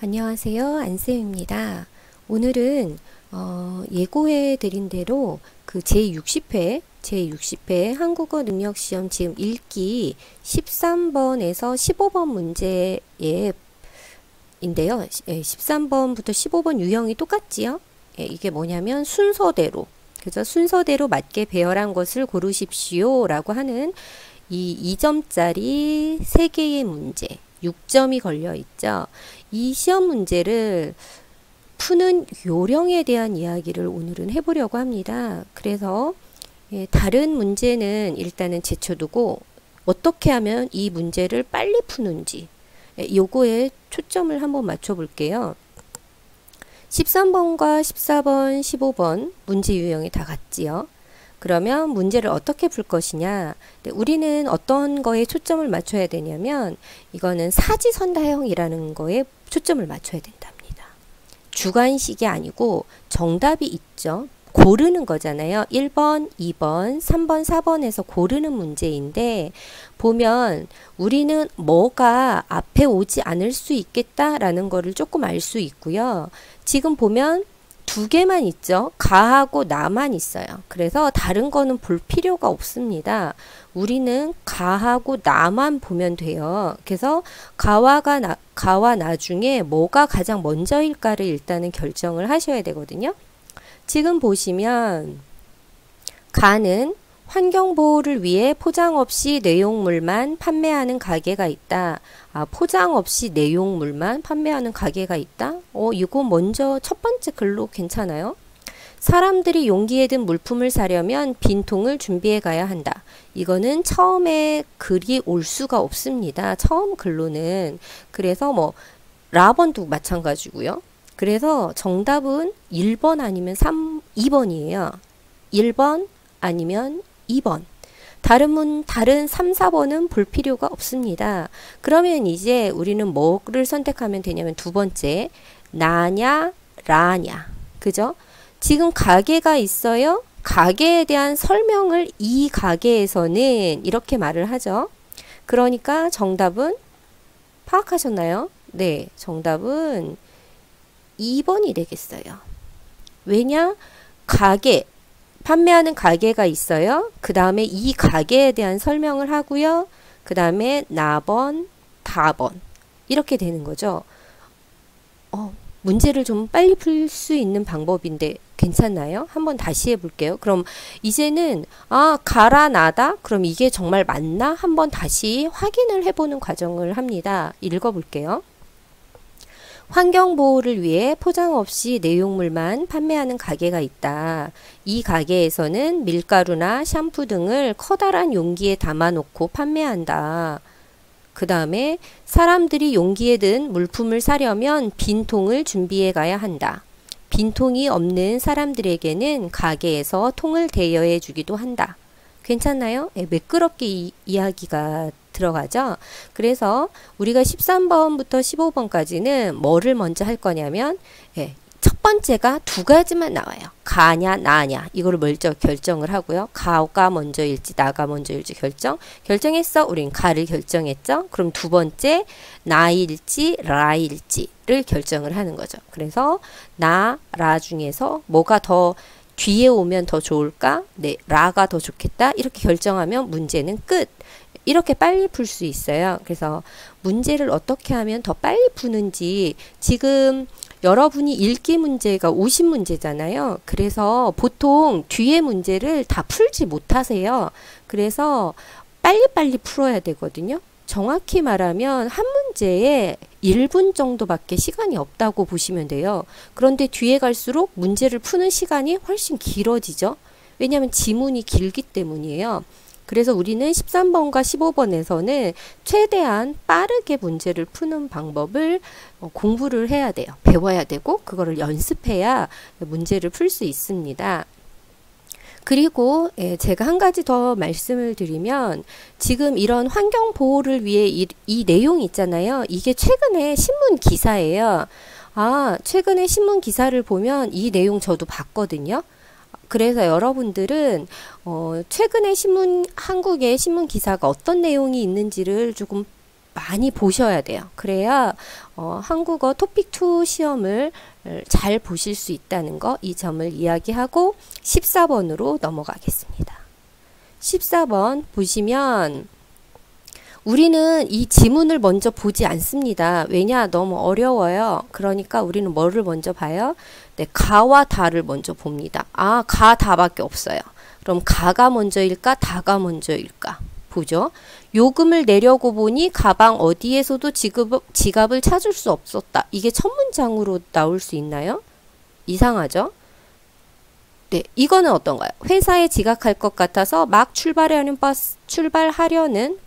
안녕하세요. 안쌤입니다. 오늘은 예고해 드린 대로 그 제60회 한국어 능력시험 지금 읽기 13번에서 15번 문제인데요. 13번부터 15번 유형이 똑같지요? 이게 뭐냐면 순서대로, 그죠? 순서대로 맞게 배열한 것을 고르십시오 라고 하는 이 2점짜리 3개의 문제, 6점이 걸려 있죠. 이 시험 문제를 푸는 요령에 대한 이야기를 오늘은 해보려고 합니다. 그래서 다른 문제는 일단은 제쳐두고 어떻게 하면 이 문제를 빨리 푸는지 요거에 초점을 한번 맞춰 볼게요. 13번과 14번, 15번 문제 유형이 다 같지요. 그러면 문제를 어떻게 풀 것이냐. 우리는 어떤 거에 초점을 맞춰야 되냐면 이거는 사지선다형이라는 거에 초점을 맞춰야 된답니다. 주관식이 아니고 정답이 있죠. 고르는 거잖아요. 1번, 2번, 3번, 4번에서 고르는 문제인데 보면 우리는 뭐가 앞에 오지 않을 수 있겠다라는 거를 조금 알 수 있고요. 지금 보면 두 개만 있죠. 가하고 나만 있어요. 그래서 다른 거는 볼 필요가 없습니다. 우리는 가하고 나만 보면 돼요. 그래서 가와 나 중에 뭐가 가장 먼저일까를 일단은 결정을 하셔야 되거든요. 지금 보시면 가는 환경보호를 위해 포장 없이 내용물만 판매하는 가게가 있다. 포장 없이 내용물만 판매하는 가게가 있다? 이거 먼저 첫 번째 글로 괜찮아요? 사람들이 용기에 든 물품을 사려면 빈통을 준비해 가야 한다. 이거는 처음에 글이 올 수가 없습니다. 처음 글로는. 그래서 라번도 마찬가지고요. 그래서 정답은 1번 아니면 2번이에요. 1번 아니면 2번. 다른 3, 4번은 볼 필요가 없습니다. 그러면 이제 우리는 뭐를 선택하면 되냐면 두 번째, 나냐, 라냐. 그죠? 지금 가게가 있어요. 가게에 대한 설명을 이 가게에서는 이렇게 말을 하죠. 그러니까 정답은 파악하셨나요? 네, 정답은 2번이 되겠어요. 왜냐? 판매하는 가게가 있어요. 그 다음에 이 가게에 대한 설명을 하고요. 그 다음에 나번, 다번 이렇게 되는 거죠. 문제를 좀 빨리 풀 수 있는 방법인데 괜찮나요? 한번 다시 해볼게요. 그럼 이제는 가라 나다? 그럼 이게 정말 맞나? 한번 다시 확인을 해보는 과정을 합니다. 읽어볼게요. 환경보호를 위해 포장 없이 내용물만 판매하는 가게가 있다. 이 가게에서는 밀가루나 샴푸 등을 커다란 용기에 담아놓고 판매한다. 그 다음에 사람들이 용기에 든 물품을 사려면 빈통을 준비해 가야 한다. 빈통이 없는 사람들에게는 가게에서 통을 대여해 주기도 한다. 괜찮나요? 매끄럽게 이야기가 들어가죠. 그래서 우리가 13번부터 15번까지는 뭐를 먼저 할 거냐면 첫 번째가 두 가지만 나와요. 가냐 나냐 이거를 먼저 결정을 하고요. 가가 먼저일지 나가 먼저일지 결정했어. 우린 가를 결정했죠. 그럼 두 번째 나일지 라일지를 결정을 하는 거죠. 그래서 나, 라 중에서 뭐가 더 뒤에 오면 더 좋을까? 네, 라가 더 좋겠다. 이렇게 결정하면 문제는 끝. 이렇게 빨리 풀 수 있어요. 그래서 문제를 어떻게 하면 더 빨리 푸는지 지금 여러분이 읽기 문제가 50문제잖아요. 그래서 보통 뒤에 문제를 다 풀지 못하세요. 그래서 빨리빨리 풀어야 되거든요. 정확히 말하면 한 문제에 1분 정도밖에 시간이 없다고 보시면 돼요. 그런데 뒤에 갈수록 문제를 푸는 시간이 훨씬 길어지죠. 왜냐하면 지문이 길기 때문이에요. 그래서 우리는 13번과 15번에서는 최대한 빠르게 문제를 푸는 방법을 공부를 해야 돼요. 배워야 되고 그거를 연습해야 문제를 풀 수 있습니다. 그리고 제가 한 가지 더 말씀을 드리면 지금 이런 환경 보호를 위해 이 내용이 있잖아요. 이게 최근에 신문 기사예요. 최근에 신문 기사를 보면 이 내용 저도 봤거든요. 그래서 여러분들은 최근에 한국의 신문 기사가 어떤 내용이 있는지를 조금 많이 보셔야 돼요. 그래야 한국어 토픽2 시험을 잘 보실 수 있다는 거, 이 점을 이야기하고 14번으로 넘어가겠습니다. 14번 보시면 우리는 이 지문을 먼저 보지 않습니다. 왜냐? 너무 어려워요. 그러니까 우리는 뭐를 먼저 봐요? 네, 가와 다를 먼저 봅니다. 아, 가, 다밖에 없어요. 그럼 가가 먼저일까? 다가 먼저일까? 보죠. 요금을 내려고 보니 가방 어디에서도 지갑을 찾을 수 없었다. 이게 첫 문장으로 나올 수 있나요? 이상하죠? 네, 이거는 어떤가요? 회사에 지각할 것 같아서 막 출발하려는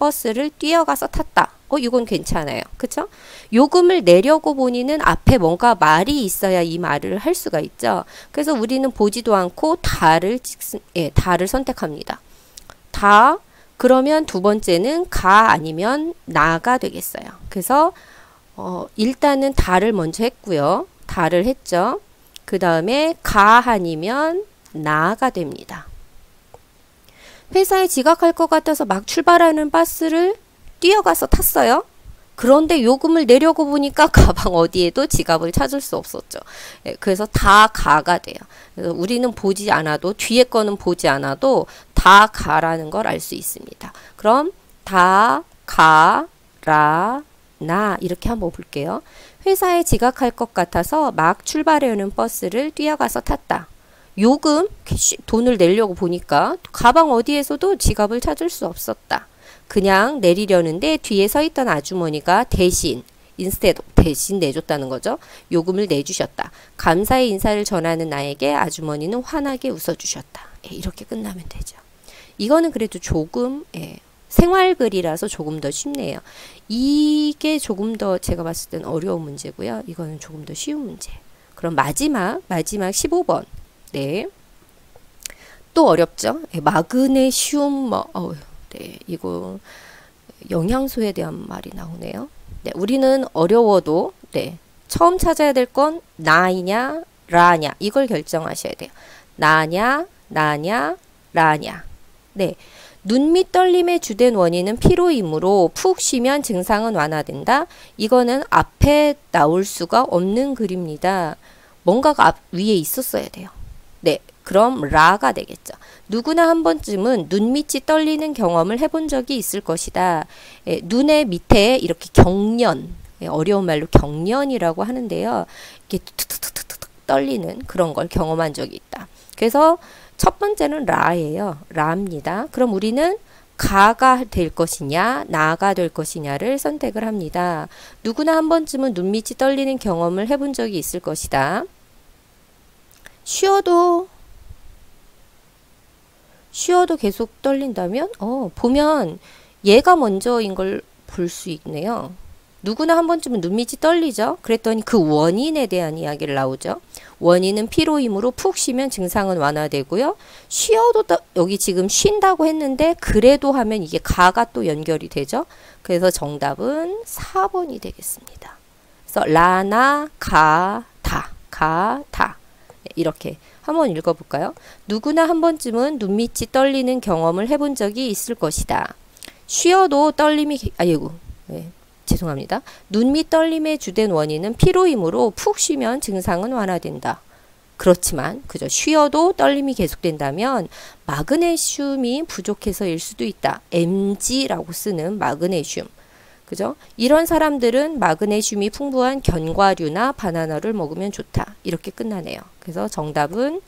버스를 뛰어가서 탔다. 이건 괜찮아요. 그쵸? 요금을 내려고 보니는 앞에 뭔가 말이 있어야 이 말을 할 수가 있죠. 그래서 우리는 보지도 않고 다를 선택합니다. 다, 그러면 두 번째는 가 아니면 나가 되겠어요. 그래서 일단은 다를 먼저 했고요. 다를 했죠. 그 다음에 가 아니면 나가 됩니다. 회사에 지각할 것 같아서 막 출발하는 버스를 뛰어가서 탔어요. 그런데 요금을 내려고 보니까 가방 어디에도 지갑을 찾을 수 없었죠. 그래서 다 가가 돼요. 그래서 우리는 보지 않아도, 뒤에 거는 보지 않아도 다 가라는 걸 알 수 있습니다. 그럼 다, 가, 라, 나 이렇게 한번 볼게요. 회사에 지각할 것 같아서 막 출발하려는 버스를 뛰어가서 탔다. 요금, 돈을 내려고 보니까 가방 어디에서도 지갑을 찾을 수 없었다. 그냥 내리려는데 뒤에 서 있던 아주머니가 대신 내줬다는 거죠. 요금을 내주셨다. 감사의 인사를 전하는 나에게 아주머니는 환하게 웃어주셨다. 이렇게 끝나면 되죠. 이거는 그래도 조금 생활글이라서 조금 더 쉽네요. 이게 조금 더 제가 봤을 땐 어려운 문제고요. 이거는 조금 더 쉬운 문제. 그럼 마지막 15번. 네. 또 어렵죠? 마그네슘 네, 이거 영양소에 대한 말이 나오네요. 네, 우리는 어려워도 처음 찾아야 될 건 나이냐, 라냐 이걸 결정하셔야 돼요. 나냐, 나냐, 라냐. 네. 눈 밑 떨림의 주된 원인은 피로이므로 푹 쉬면 증상은 완화된다. 이거는 앞에 나올 수가 없는 글입니다. 뭔가가 위에 있었어야 돼요. 네, 그럼 라가 되겠죠. 누구나 한 번쯤은 눈 밑이 떨리는 경험을 해본 적이 있을 것이다. 눈의 밑에 이렇게 경련, 어려운 말로 경련이라고 하는데요. 이렇게 툭툭툭툭 떨리는 그런 걸 경험한 적이 있다. 그래서 첫 번째는 라예요. 라입니다. 그럼 우리는 가가 될 것이냐, 나가 될 것이냐를 선택을 합니다. 누구나 한 번쯤은 눈 밑이 떨리는 경험을 해본 적이 있을 것이다. 쉬어도 계속 떨린다면 보면 얘가 먼저인 걸 볼 수 있네요. 누구나 한 번쯤은 눈밑이 떨리죠. 그랬더니 그 원인에 대한 이야기를 나오죠. 원인은 피로이므로 푹 쉬면 증상은 완화되고요. 쉬어도 여기 지금 쉰다고 했는데 그래도 하면 이게 가가 또 연결이 되죠. 그래서 정답은 4번이 되겠습니다. 그래서 라나 가 다 이렇게 한번 읽어볼까요? 누구나 한 번쯤은 눈밑이 떨리는 경험을 해본 적이 있을 것이다. 쉬어도 떨림이 죄송합니다. 눈밑 떨림의 주된 원인은 피로이므로 푹 쉬면 증상은 완화된다. 그렇지만 그저 쉬어도 떨림이 계속된다면 마그네슘이 부족해서일 수도 있다. Mg라고 쓰는 마그네슘. 그죠? 이런 사람들은 마그네슘이 풍부한 견과류나 바나나를 먹으면 좋다. 이렇게 끝나네요. 그래서 정답은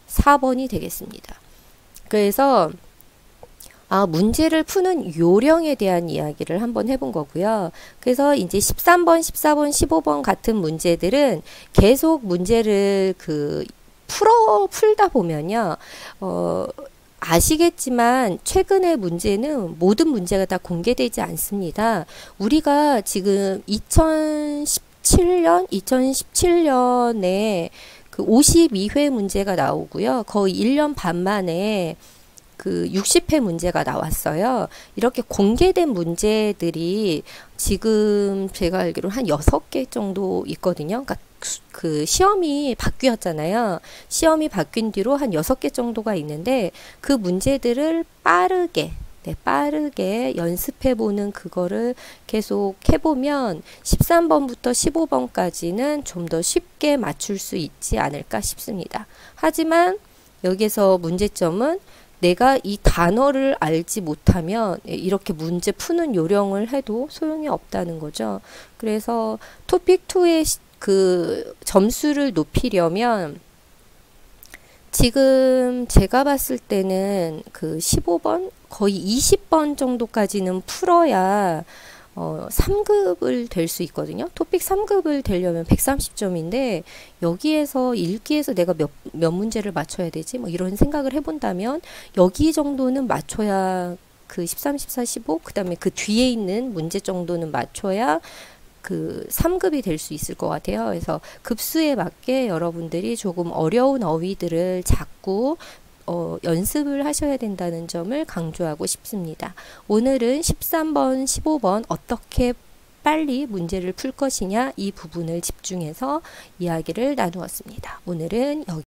4번이 되겠습니다. 그래서 문제를 푸는 요령에 대한 이야기를 한번 해본 거고요. 그래서 이제 13번, 14번, 15번 같은 문제들은 계속 문제를 풀다 보면요. 아시겠지만 최근의 문제는 모든 문제가 다 공개되지 않습니다. 우리가 지금 2017년에 그 52회 문제가 나오고요. 거의 1년 반 만에 그 60회 문제가 나왔어요. 이렇게 공개된 문제들이 지금 제가 알기로 한 6개 정도 있거든요. 그러니까 그 시험이 바뀌었잖아요. 시험이 바뀐 뒤로 한 6개 정도가 있는데 그 문제들을 빠르게 네, 빠르게 연습해보는 그거를 계속 해보면 13번부터 15번까지는 좀 더 쉽게 맞출 수 있지 않을까 싶습니다. 하지만 여기서 문제점은 내가 이 단어를 알지 못하면 이렇게 문제 푸는 요령을 해도 소용이 없다는 거죠. 그래서 토픽 2의 그 점수를 높이려면 지금 제가 봤을 때는 그 15번 거의 20번 정도까지는 풀어야 3급을 될 수 있거든요. 토픽 3급을 되려면 130점인데 여기에서 읽기에서 내가 몇 문제를 맞춰야 되지? 뭐 이런 생각을 해본다면 여기 정도는 맞춰야 그 13, 14, 15 그 다음에 그 뒤에 있는 문제 정도는 맞춰야 그 3급이 될 수 있을 것 같아요. 그래서 급수에 맞게 여러분들이 조금 어려운 어휘들을 자꾸 연습을 하셔야 된다는 점을 강조하고 싶습니다. 오늘은 13번, 15번 어떻게 빨리 문제를 풀 것이냐 이 부분을 집중해서 이야기를 나누었습니다. 오늘은 여기